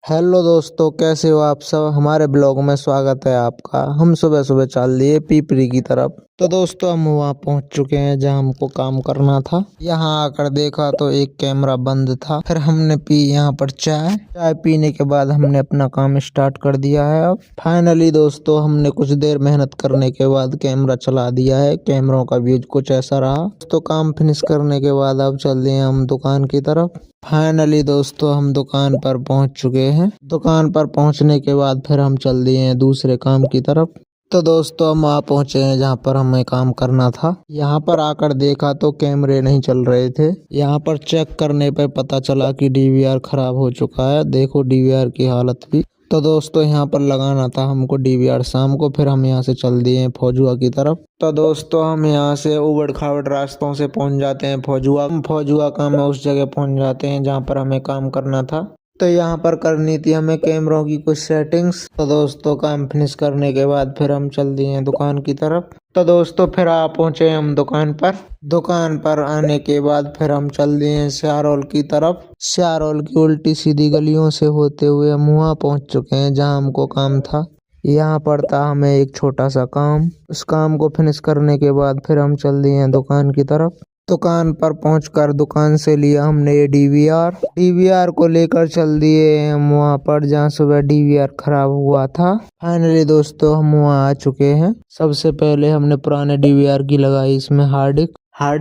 Hello दोस्तों, कैसे हो आप सब। हमारे ब्लॉग में स्वागत है आपका। हम सुबह सुबह चल दिए पीपरी की तरफ। तो दोस्तों हम वहाँ पहुँच चुके हैं जहाँ हमको काम करना था। यहाँ आकर देखा तो एक कैमरा बंद था। फिर हमने पी यहाँ पर चाय पीने के बाद हमने अपना काम स्टार्ट कर दिया है। अब फाइनली दोस्तों हमने कुछ देर मेहनत करने के बाद कैमरा चला दिया है। कैमरों का व्यूज कुछ ऐसा रहा। तो काम फिनिश करने के बाद अब चल दिए हम दुकान की तरफ। फाइनली दोस्तों हम दुकान पर पहुंच चुके हैं। दुकान पर पहुंचने के बाद फिर हम चल दिए हैं दूसरे काम की तरफ। तो दोस्तों हम वहाँ पहुंचे हैं जहाँ पर हमें काम करना था। यहाँ पर आकर देखा तो कैमरे नहीं चल रहे थे। यहाँ पर चेक करने पर पता चला कि डीवीआर खराब हो चुका है। देखो डीवीआर की हालत भी। तो दोस्तों यहाँ पर लगाना था हमको डीवीआर शाम को। फिर हम यहाँ से चल दिए हैं फौजुआ की तरफ। तो दोस्तों हम यहाँ से उबड़ खाबड़ रास्तों से पहुँच जाते हैं फौजुआ काम में उस जगह पहुँच जाते हैं जहाँ पर हमें काम करना था। तो यहाँ पर करनी थी हमें कैमरों की कुछ सेटिंग्स। तो दोस्तों काम फिनिश करने के बाद फिर हम चल दिए हैं दुकान की तरफ। तो दोस्तों फिर आ पहुँचे हम दुकान पर। दुकान पर आने के बाद फिर हम चल दिए हैं सियारोल की तरफ। सियारोल की उल्टी सीधी गलियों से होते हुए हम वहाँ पहुँच चुके हैं जहाँ हमको काम था। यहाँ पर था हमें एक छोटा सा काम। उस काम को फिनिश करने के बाद फिर हम चल दिए हैं दुकान की तरफ। दुकान पर पहुंचकर दुकान से लिया हमने ये डीवीआर को लेकर चल दिए हम वहाँ पर जहाँ सुबह डीवीआर खराब हुआ था। फाइनली दोस्तों हम वहाँ आ चुके हैं। सबसे पहले हमने पुराने डीवीआर की लगाई इसमें हार्ड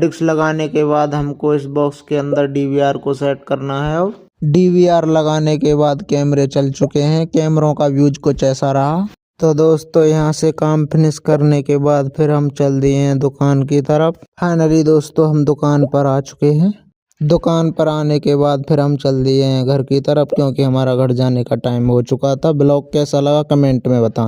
डिस्क लगाने के बाद हमको इस बॉक्स के अंदर डीवीआर को सेट करना है। और डीवीआर लगाने के बाद कैमरे चल चुके हैं। कैमरों का व्यूज कुछ ऐसा रहा। तो दोस्तों यहाँ से काम फिनिश करने के बाद फिर हम चल दिए हैं दुकान की तरफ। फाइनली दोस्तों हम दुकान पर आ चुके हैं। दुकान पर आने के बाद फिर हम चल दिए हैं घर की तरफ क्योंकि हमारा घर जाने का टाइम हो चुका था। ब्लॉग कैसा लगा कमेंट में बताएं।